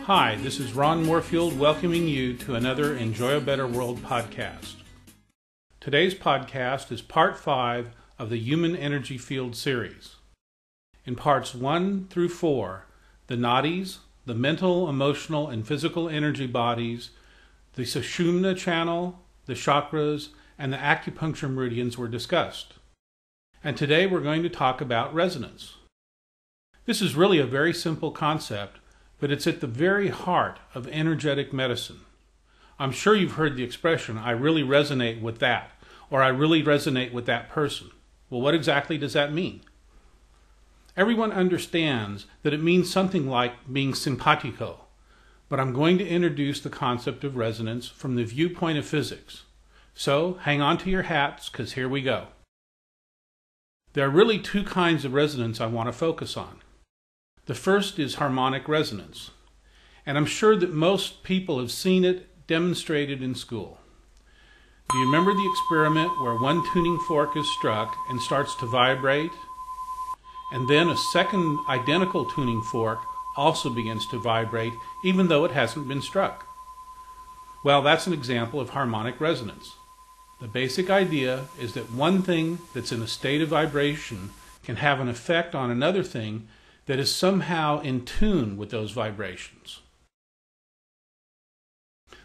Hi, this is Ron Moorfield welcoming you to another Enjoy a Better World podcast. Today's podcast is part 5 of the Human Energy Field series. In parts 1 through 4, the nadis, the mental, emotional, and physical energy bodies, the Sushumna channel, the chakras, and the acupuncture meridians were discussed. And today we're going to talk about resonance. This is really a very simple concept, but it's at the very heart of energetic medicine. I'm sure you've heard the expression, I really resonate with that, or I really resonate with that person. Well, what exactly does that mean? Everyone understands that it means something like being simpatico, but I'm going to introduce the concept of resonance from the viewpoint of physics. So hang on to your hats, because here we go. There are really two kinds of resonance I want to focus on. The first is harmonic resonance, and I'm sure that most people have seen it demonstrated in school. Do you remember the experiment where one tuning fork is struck and starts to vibrate, and then a second identical tuning fork also begins to vibrate even though it hasn't been struck? Well, that's an example of harmonic resonance. The basic idea is that one thing that's in a state of vibration can have an effect on another thing that is somehow in tune with those vibrations.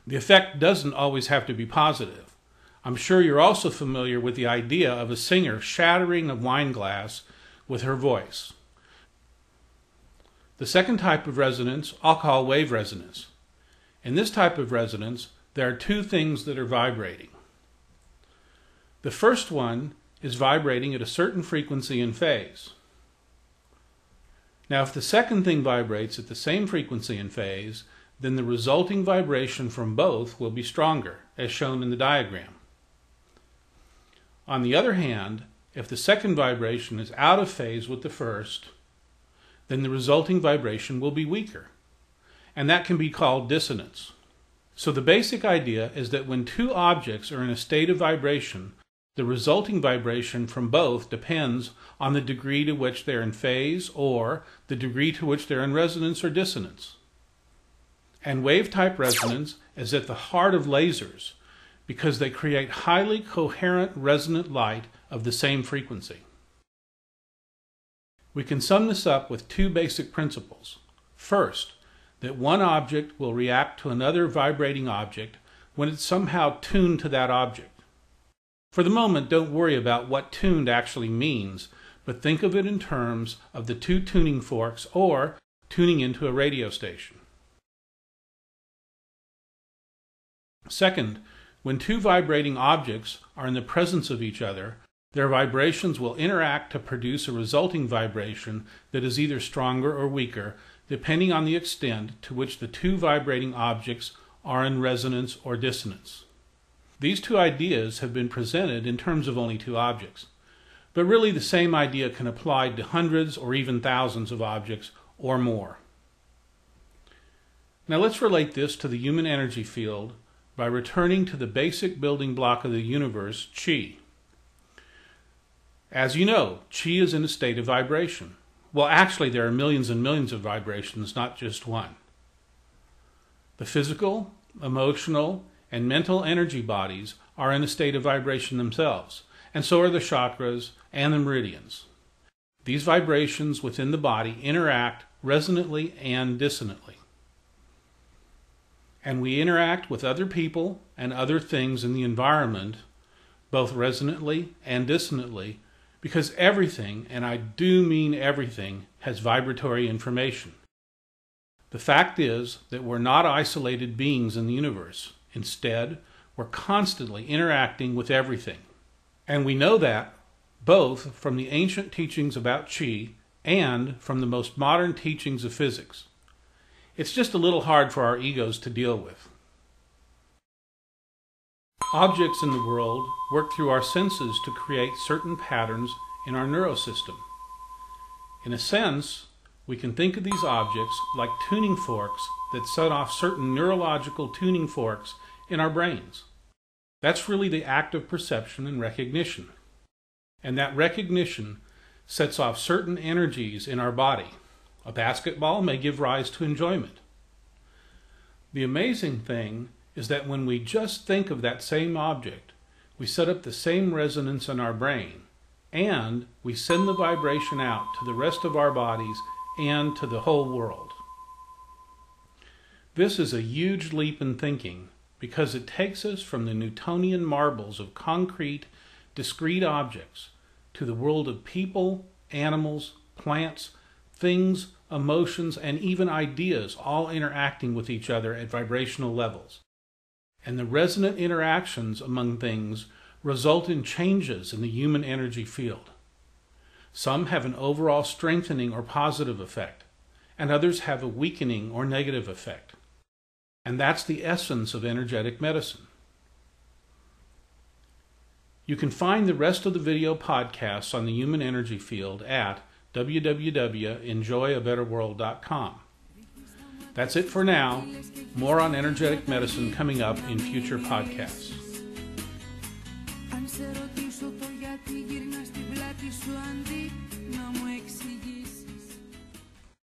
The effect doesn't always have to be positive. I'm sure you're also familiar with the idea of a singer shattering a wine glass with her voice. The second type of resonance I'll call wave resonance. In this type of resonance, there are two things that are vibrating. The first one is vibrating at a certain frequency and phase. Now, if the second thing vibrates at the same frequency and phase, then the resulting vibration from both will be stronger, as shown in the diagram. On the other hand, if the second vibration is out of phase with the first, then the resulting vibration will be weaker, and that can be called dissonance. So the basic idea is that when two objects are in a state of vibration, the resulting vibration from both depends on the degree to which they're in phase or the degree to which they're in resonance or dissonance. And wave-type resonance is at the heart of lasers because they create highly coherent resonant light of the same frequency. We can sum this up with two basic principles. First, that one object will react to another vibrating object when it's somehow tuned to that object. For the moment, don't worry about what tuned actually means, but think of it in terms of the two tuning forks or tuning into a radio station. Second, when two vibrating objects are in the presence of each other, their vibrations will interact to produce a resulting vibration that is either stronger or weaker, depending on the extent to which the two vibrating objects are in resonance or dissonance. These two ideas have been presented in terms of only two objects, but really the same idea can apply to hundreds or even thousands of objects or more. Now let's relate this to the human energy field by returning to the basic building block of the universe, Qi. As you know, Qi is in a state of vibration. Well, actually there are millions and millions of vibrations, not just one. The physical, emotional, and mental energy bodies are in a state of vibration themselves, and so are the chakras and the meridians. These vibrations within the body interact resonantly and dissonantly. And we interact with other people and other things in the environment, both resonantly and dissonantly, because everything, and I do mean everything, has vibratory information. The fact is that we're not isolated beings in the universe. Instead, we're constantly interacting with everything. And we know that both from the ancient teachings about Qi and from the most modern teachings of physics. It's just a little hard for our egos to deal with. Objects in the world work through our senses to create certain patterns in our neurosystem. In a sense, we can think of these objects like tuning forks that set off certain neurological tuning forks in our brains. That's really the act of perception and recognition. And that recognition sets off certain energies in our body, A basketball may give rise to enjoyment. The amazing thing is that when we just think of that same object, we set up the same resonance in our brain, and we send the vibration out to the rest of our bodies and to the whole world. This is a huge leap in thinking because it takes us from the Newtonian marbles of concrete, discrete objects to the world of people, animals, plants, things, emotions, and even ideas all interacting with each other at vibrational levels. And the resonant interactions among things result in changes in the human energy field. Some have an overall strengthening or positive effect, and others have a weakening or negative effect. And that's the essence of energetic medicine. You can find the rest of the video podcasts on the human energy field at www.enjoyabetterworld.com. That's it for now. More on energetic medicine coming up in future podcasts. Αν σε ρωτήσω το γιατί γυρνάς την πλάτη σου,